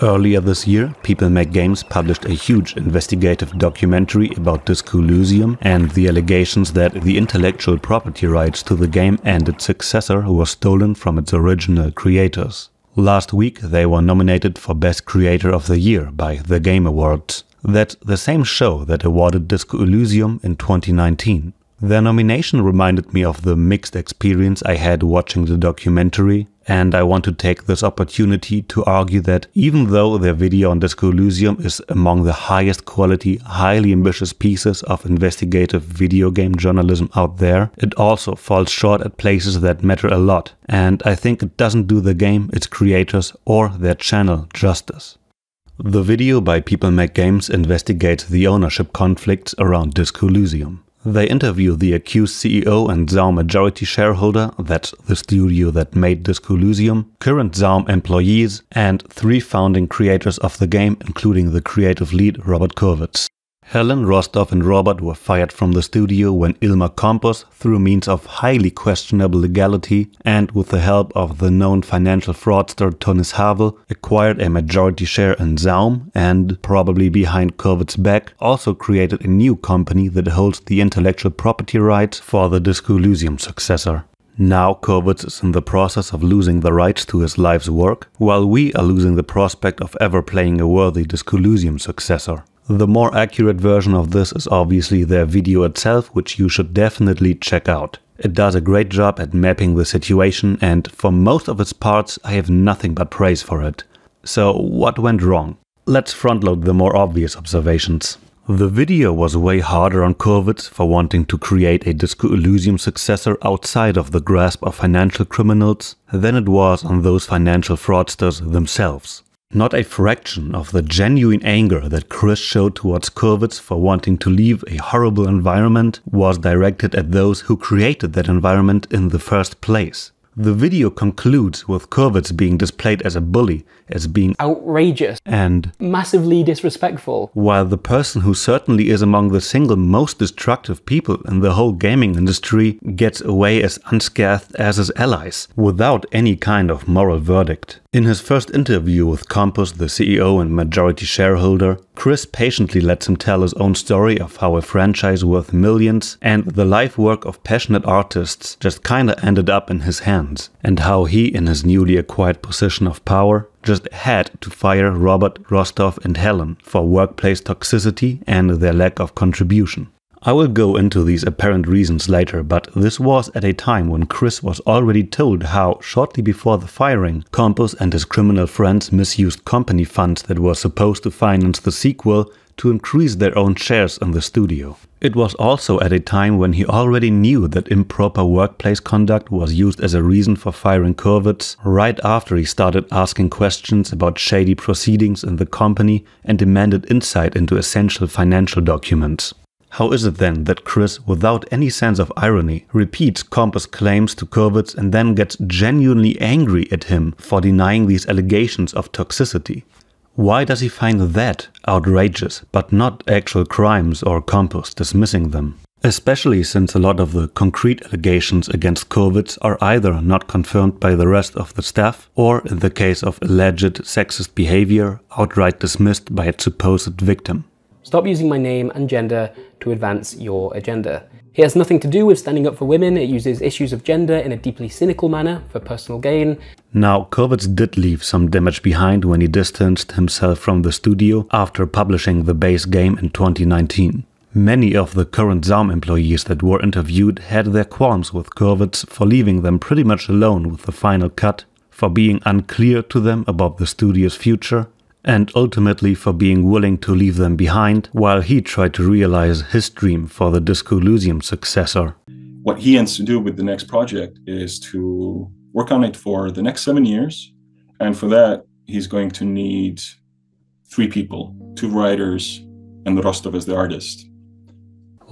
Earlier this year, People Make Games published a huge investigative documentary about Disco Elysium and the allegations that the intellectual property rights to the game and its successor were stolen from its original creators. Last week, they were nominated for Best Creator of the Year by the Game Awards. That's the same show that awarded Disco Elysium in 2019. Their nomination reminded me of the mixed experience I had watching the documentary, and I want to take this opportunity to argue that even though their video on Disco Elysium is among the highest quality, highly ambitious pieces of investigative video game journalism out there, it also falls short at places that matter a lot, and I think it doesn't do the game, its creators, or their channel justice. The video by People Make Games investigates the ownership conflicts around Disco Elysium. They interview the accused CEO and Zaum majority shareholder, that's the studio that made Disco Elysium, current Zaum employees, and 3 founding creators of the game, including the creative lead Robert Kurwitz. Helen, Rostov and Robert were fired from the studio when Ilmar Campos, through means of highly questionable legality and with the help of the known financial fraudster Tonis Havel, acquired a majority share in Zaum and, probably behind Kurwitz's back, also created a new company that holds the intellectual property rights for the Disco Elysium successor. Now Kurwitz is in the process of losing the rights to his life's work, while we are losing the prospect of ever playing a worthy Disco Elysium successor. The more accurate version of this is obviously their video itself, which you should definitely check out. It does a great job at mapping the situation, and for most of its parts I have nothing but praise for it. So what went wrong? Let's frontload the more obvious observations. The video was way harder on Kurwitz for wanting to create a Disco Elysium successor outside of the grasp of financial criminals than it was on those financial fraudsters themselves. Not a fraction of the genuine anger that Chris showed towards Kurwitz for wanting to leave a horrible environment was directed at those who created that environment in the first place. The video concludes with Kurwitz being displayed as a bully, as being outrageous and massively disrespectful, while the person who certainly is among the single most destructive people in the whole gaming industry gets away as unscathed as his allies, without any kind of moral verdict. In his first interview with Campos, the CEO and majority shareholder, Chris patiently lets him tell his own story of how a franchise worth millions and the life work of passionate artists just kinda ended up in his hands, and how he, in his newly acquired position of power, just had to fire Robert, Rostov and Helen for workplace toxicity and their lack of contribution. I will go into these apparent reasons later, but this was at a time when Chris was already told how, shortly before the firing, Campos and his criminal friends misused company funds that were supposed to finance the sequel to increase their own shares in the studio. It was also at a time when he already knew that improper workplace conduct was used as a reason for firing Kurwitz, right after he started asking questions about shady proceedings in the company and demanded insight into essential financial documents. How is it then that Chris, without any sense of irony, repeats Campos' claims to Kurwitz and then gets genuinely angry at him for denying these allegations of toxicity? Why does he find that outrageous, but not actual crimes or Campos dismissing them? Especially since a lot of the concrete allegations against Kurwitz are either not confirmed by the rest of the staff, or in the case of alleged sexist behavior, outright dismissed by its supposed victim. Stop using my name and gender to advance your agenda. It has nothing to do with standing up for women. It uses issues of gender in a deeply cynical manner for personal gain. Now, Kurwitz did leave some damage behind when he distanced himself from the studio after publishing the base game in 2019. Many of the current Zaum employees that were interviewed had their qualms with Kurwitz for leaving them pretty much alone with the final cut, for being unclear to them about the studio's future, and ultimately for being willing to leave them behind while he tried to realize his dream for the Disco Elysium successor. What he ends to do with the next project is to work on it for the next 7 years, and for that he's going to need 3 people, 2 writers and Rostov as the artist.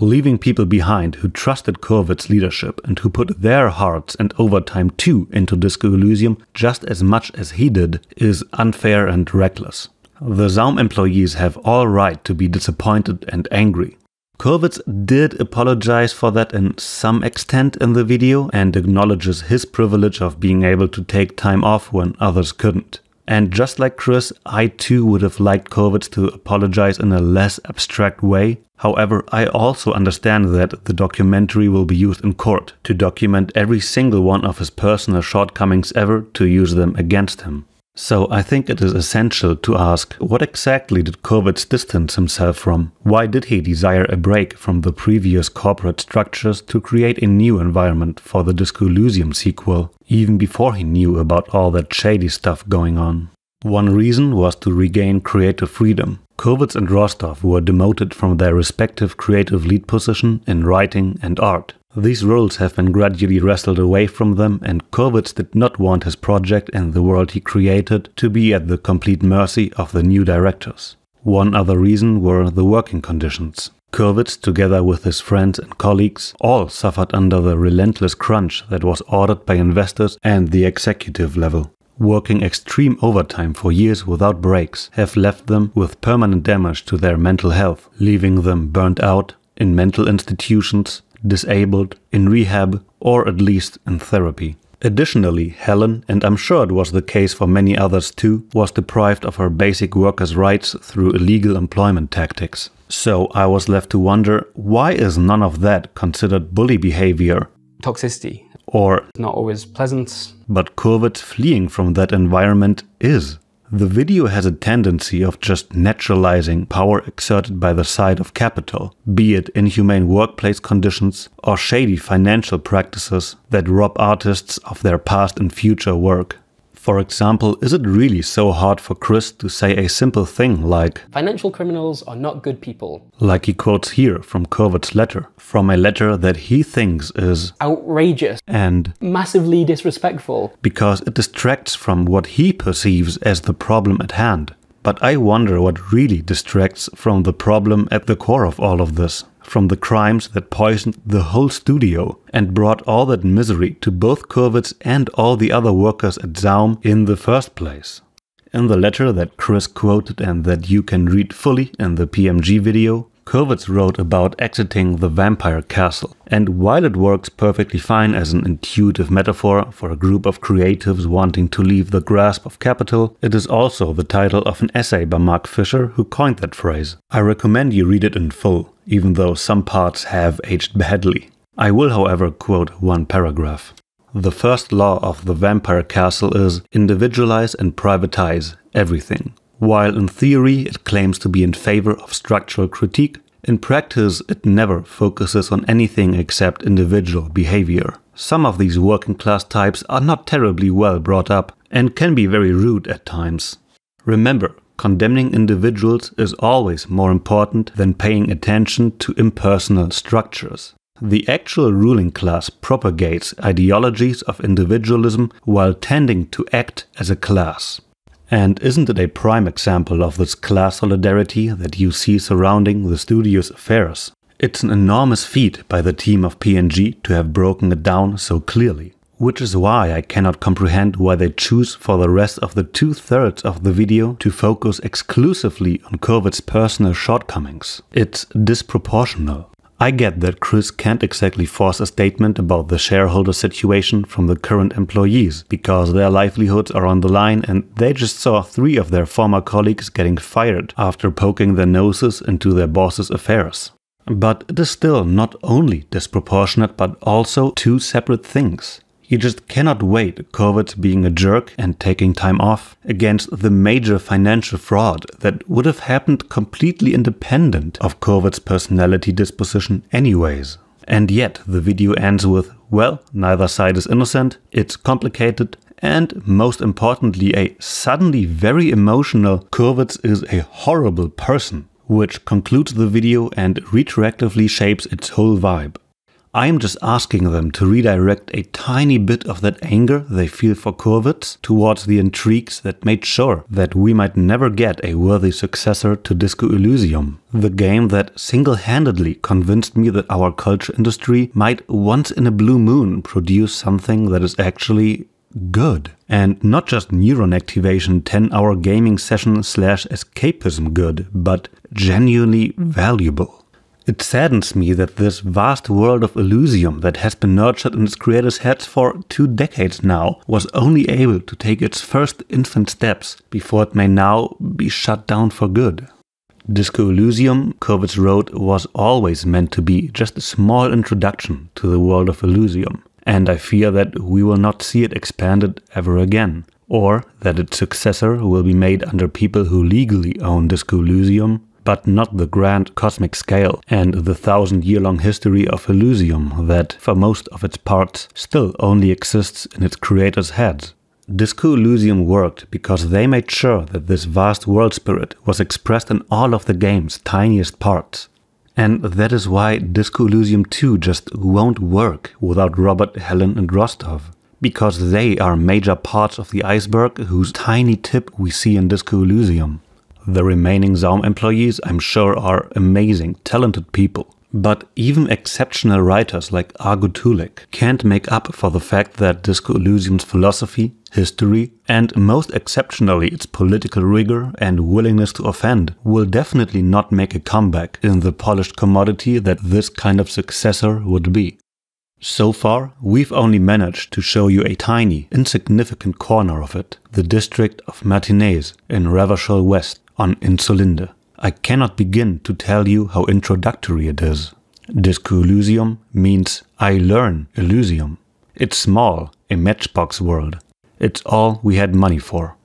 Leaving people behind who trusted Kurwitz's leadership and who put their hearts and overtime too into Disco Elysium just as much as he did is unfair and reckless. The Zaum employees have all right to be disappointed and angry. Kurwitz did apologize for that in some extent in the video and acknowledges his privilege of being able to take time off when others couldn't. And just like Chris, I too would have liked Kovacs to apologize in a less abstract way. However, I also understand that the documentary will be used in court to document every single one of his personal shortcomings ever to use them against him. So I think it is essential to ask, what exactly did Kovacs distance himself from? Why did he desire a break from the previous corporate structures to create a new environment for the Disco Elysium sequel, even before he knew about all that shady stuff going on? One reason was to regain creative freedom. Kovacs and Rostov were demoted from their respective creative lead position in writing and art. These roles have been gradually wrestled away from them, and Kovacs did not want his project and the world he created to be at the complete mercy of the new directors. One other reason were the working conditions. Kovacs, together with his friends and colleagues, all suffered under the relentless crunch that was ordered by investors and the executive level. Working extreme overtime for years without breaks have left them with permanent damage to their mental health, leaving them burnt out, in mental institutions, disabled, in rehab, or at least in therapy. Additionally, Helen, and I'm sure it was the case for many others too, was deprived of her basic workers' rights through illegal employment tactics. So I was left to wonder, why is none of that considered bully behavior? Toxicity. Or Not always pleasant. But Kovacs fleeing from that environment is. The video has a tendency of just naturalizing power exerted by the side of capital, be it inhumane workplace conditions or shady financial practices that rob artists of their past and future work. For example, is it really so hard for Chris to say a simple thing like, "Financial criminals are not good people." Like he quotes here from Kovacs' letter, from a letter that he thinks is outrageous and massively disrespectful, because it distracts from what he perceives as the problem at hand. But I wonder what really distracts from the problem at the core of all of this, from the crimes that poisoned the whole studio and brought all that misery to both Kovacs and all the other workers at Zaum in the first place. In the letter that Chris quoted and that you can read fully in the PMG video, Kovacs wrote about exiting the vampire castle, and while it works perfectly fine as an intuitive metaphor for a group of creatives wanting to leave the grasp of capital, it is also the title of an essay by Mark Fisher, who coined that phrase. I recommend you read it in full, even though some parts have aged badly. I will, however, quote one paragraph. The first law of the vampire castle is individualize and privatize everything. While in theory it claims to be in favor of structural critique, in practice it never focuses on anything except individual behavior. Some of these working class types are not terribly well brought up and can be very rude at times. Remember, condemning individuals is always more important than paying attention to impersonal structures. The actual ruling class propagates ideologies of individualism while tending to act as a class. And isn't it a prime example of this class solidarity that you see surrounding the studio's affairs? It's an enormous feat by the team of PNG to have broken it down so clearly. Which is why I cannot comprehend why they choose for the rest of the 2/3 of the video to focus exclusively on Kovacs' personal shortcomings. It's disproportional. I get that Chris can't exactly force a statement about the shareholder situation from the current employees, because their livelihoods are on the line and they just saw 3 of their former colleagues getting fired after poking their noses into their boss's affairs. But it is still not only disproportionate but also 2 separate things. You just cannot weigh Kovacs being a jerk and taking time off against the major financial fraud that would have happened completely independent of Kovacs' personality disposition anyways. And yet the video ends with, well, neither side is innocent, it's complicated, and most importantly a suddenly very emotional Kovacs is a horrible person, which concludes the video and retroactively shapes its whole vibe. I am just asking them to redirect a tiny bit of that anger they feel for Kovacs towards the intrigues that made sure that we might never get a worthy successor to Disco Elysium, the game that single-handedly convinced me that our culture industry might once in a blue moon produce something that is actually good. And not just neuron activation 10-hour gaming session / escapism good, but genuinely valuable. It saddens me that this vast world of Elysium that has been nurtured in its creators' heads for 2 decades now was only able to take its first infant steps before it may now be shut down for good. Disco Elysium, Kovitz wrote, was always meant to be just a small introduction to the world of Elysium, and I fear that we will not see it expanded ever again, or that its successor will be made under people who legally own Disco Elysium, but not the grand cosmic scale and the 1,000-year-long history of Elysium that, for most of its parts, still only exists in its creators' heads. Disco Elysium worked because they made sure that this vast world spirit was expressed in all of the game's tiniest parts. And that is why Disco Elysium 2 just won't work without Robert, Helen and Rostov. Because they are major parts of the iceberg whose tiny tip we see in Disco Elysium. The remaining Zaum employees, I'm sure, are amazing, talented people. But even exceptional writers like Argo Tulik can't make up for the fact that Disco Elysium's philosophy, history, and most exceptionally its political rigor and willingness to offend will definitely not make a comeback in the polished commodity that this kind of successor would be. So far, we've only managed to show you a tiny, insignificant corner of it, the district of Martinez in Revachol West on Insulinde. I cannot begin to tell you how introductory it is. Disco Elysium means I learn Elysium. It's small, a matchbox world. It's all we had money for.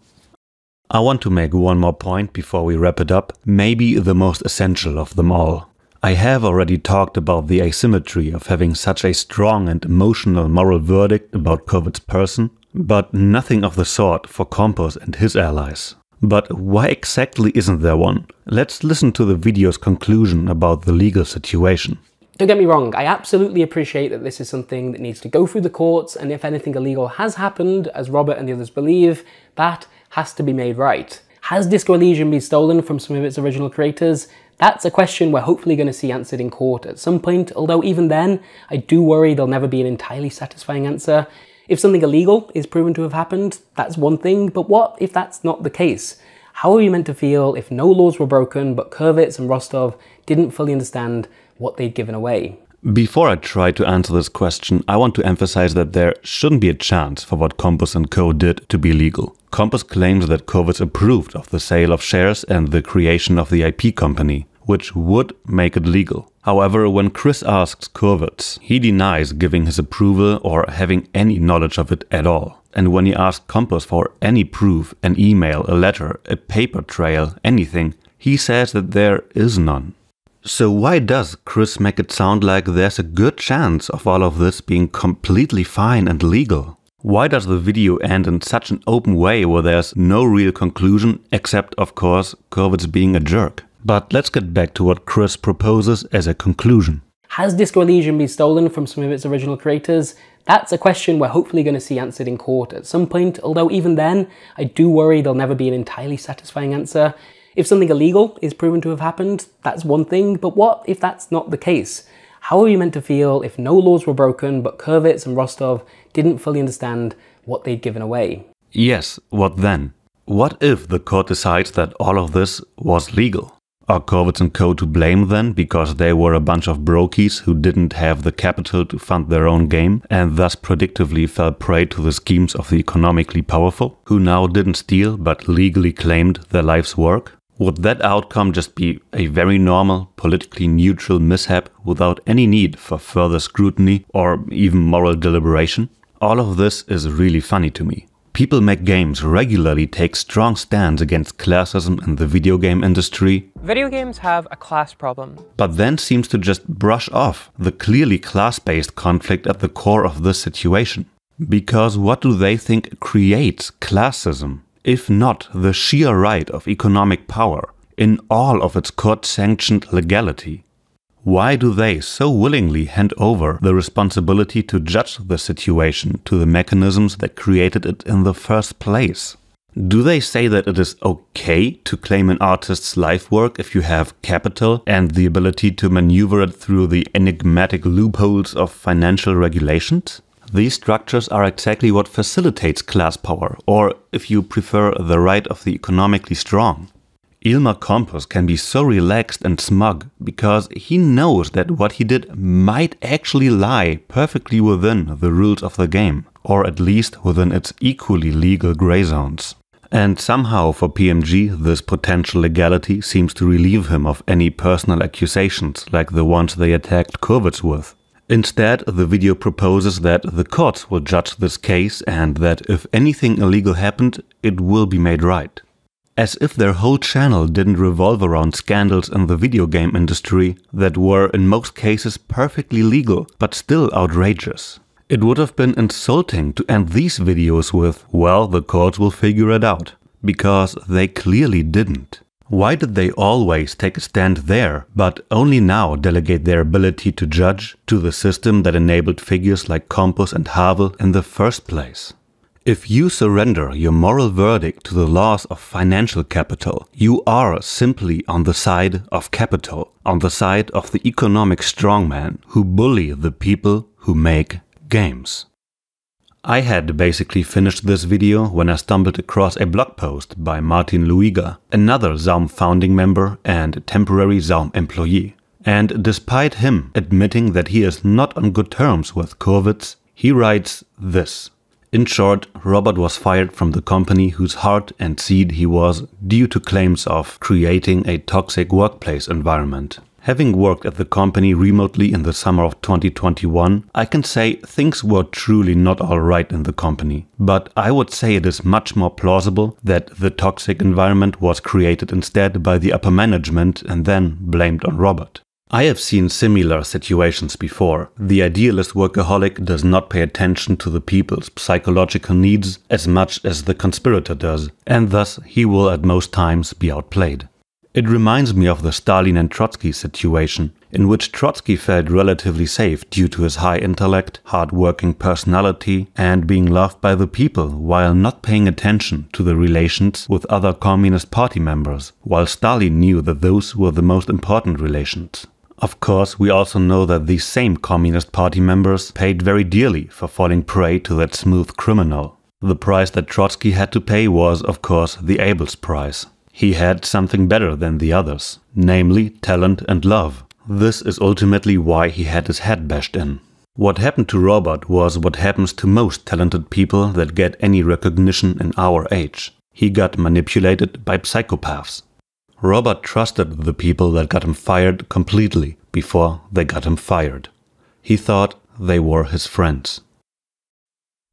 I want to make one more point before we wrap it up, maybe the most essential of them all. I have already talked about the asymmetry of having such a strong and emotional moral verdict about Kovitz's person, but nothing of the sort for Kompos and his allies. But why exactly isn't there one? Let's listen to the video's conclusion about the legal situation. Don't get me wrong, I absolutely appreciate that this is something that needs to go through the courts, and if anything illegal has happened, as Robert and the others believe, that has to be made right. Has Disco Elysium been stolen from some of its original creators? That's a question we're hopefully going to see answered in court at some point, although even then, I do worry there'll never be an entirely satisfying answer. If something illegal is proven to have happened, that's one thing, but what if that's not the case? How are you meant to feel if no laws were broken, but Kovitz and Rostov didn't fully understand what they'd given away? Before I try to answer this question, I want to emphasize that there shouldn't be a chance for what Kompos and Co. did to be legal. Kompos claims that Kovitz approved of the sale of shares and the creation of the IP company, which would make it legal. However, when Chris asks Kovitz, he denies giving his approval or having any knowledge of it at all. And when he asks Kompos for any proof, an email, a letter, a paper trail, anything, he says that there is none. So why does Chris make it sound like there's a good chance of all of this being completely fine and legal? Why does the video end in such an open way where there's no real conclusion, except, of course, Kovitz being a jerk? But let's get back to what Chris proposes as a conclusion. Has Disco Elysium been stolen from some of its original creators? That's a question we're hopefully going to see answered in court at some point, although even then, I do worry there'll never be an entirely satisfying answer. If something illegal is proven to have happened, that's one thing, but what if that's not the case? How are you meant to feel if no laws were broken, but Kovitz and Rostov didn't fully understand what they'd given away? Yes, what then? What if the court decides that all of this was legal? Are Kovitz and Co. to blame then because they were a bunch of brokies who didn't have the capital to fund their own game and thus predictably fell prey to the schemes of the economically powerful, who now didn't steal but legally claimed their life's work? Would that outcome just be a very normal, politically neutral mishap without any need for further scrutiny or even moral deliberation? All of this is really funny to me. People Make Games regularly take strong stands against classism in the video game industry. Video games have a class problem. But then seems to just brush off the clearly class-based conflict at the core of this situation. Because what do they think creates classism, if not the sheer right of economic power in all of its court-sanctioned legality? Why do they so willingly hand over the responsibility to judge the situation to the mechanisms that created it in the first place? Do they say that it is okay to claim an artist's life work if you have capital and the ability to maneuver it through the enigmatic loopholes of financial regulations? These structures are exactly what facilitates class power, or if you prefer, the right of the economically strong. Ilmar Kompos can be so relaxed and smug because he knows that what he did might actually lie perfectly within the rules of the game, or at least within its equally legal grey zones. And somehow for PMG this potential legality seems to relieve him of any personal accusations like the ones they attacked Kurvitz with. Instead, the video proposes that the courts will judge this case and that if anything illegal happened, it will be made right. As if their whole channel didn't revolve around scandals in the video game industry that were in most cases perfectly legal, but still outrageous. It would have been insulting to end these videos with, well, the courts will figure it out, because they clearly didn't. Why did they always take a stand there, but only now delegate their ability to judge to the system that enabled figures like Kompos and Havel in the first place? If you surrender your moral verdict to the laws of financial capital, you are simply on the side of capital, on the side of the economic strongman who bully the people who make games. I had basically finished this video when I stumbled across a blog post by Martin Luiga, another Zaum founding member and temporary Zaum employee. And despite him admitting that he is not on good terms with Kurvitz, he writes this. In short, Robert was fired from the company whose heart and seed he was due to claims of creating a toxic workplace environment. Having worked at the company remotely in the summer of 2021, I can say things were truly not all right in the company. But I would say it is much more plausible that the toxic environment was created instead by the upper management and then blamed on Robert. I have seen similar situations before. The idealist workaholic does not pay attention to the people's psychological needs as much as the conspirator does, and thus he will at most times be outplayed. It reminds me of the Stalin and Trotsky situation, in which Trotsky felt relatively safe due to his high intellect, hard-working personality, and being loved by the people while not paying attention to the relations with other Communist Party members, while Stalin knew that those were the most important relations. Of course, we also know that these same Communist Party members paid very dearly for falling prey to that smooth criminal. The price that Trotsky had to pay was, of course, the Abel's price. He had something better than the others, namely talent and love. This is ultimately why he had his head bashed in. What happened to Robert was what happens to most talented people that get any recognition in our age. He got manipulated by psychopaths. Robert trusted the people that got him fired completely before they got him fired. He thought they were his friends.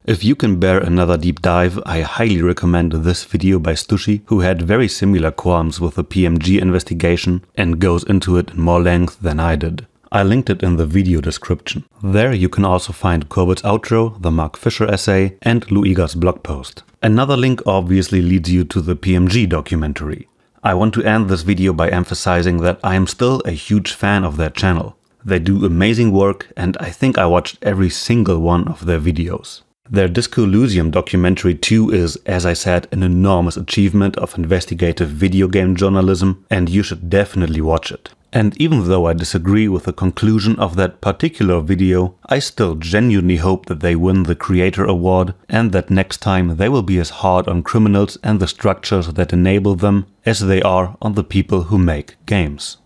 If you can bear another deep dive, I highly recommend this video by Stussy, who had very similar qualms with the PMG investigation and goes into it in more length than I did. I linked it in the video description. There you can also find Kurvitz's outro, the Mark Fisher essay, and Luiga's blog post. Another link obviously leads you to the PMG documentary. I want to end this video by emphasizing that I am still a huge fan of their channel. They do amazing work and I think I watched every single one of their videos. Their Disco Elysium documentary too is, as I said, an enormous achievement of investigative video game journalism, and you should definitely watch it. And even though I disagree with the conclusion of that particular video, I still genuinely hope that they win the Creator Award and that next time they will be as hard on criminals and the structures that enable them as they are on the people who make games.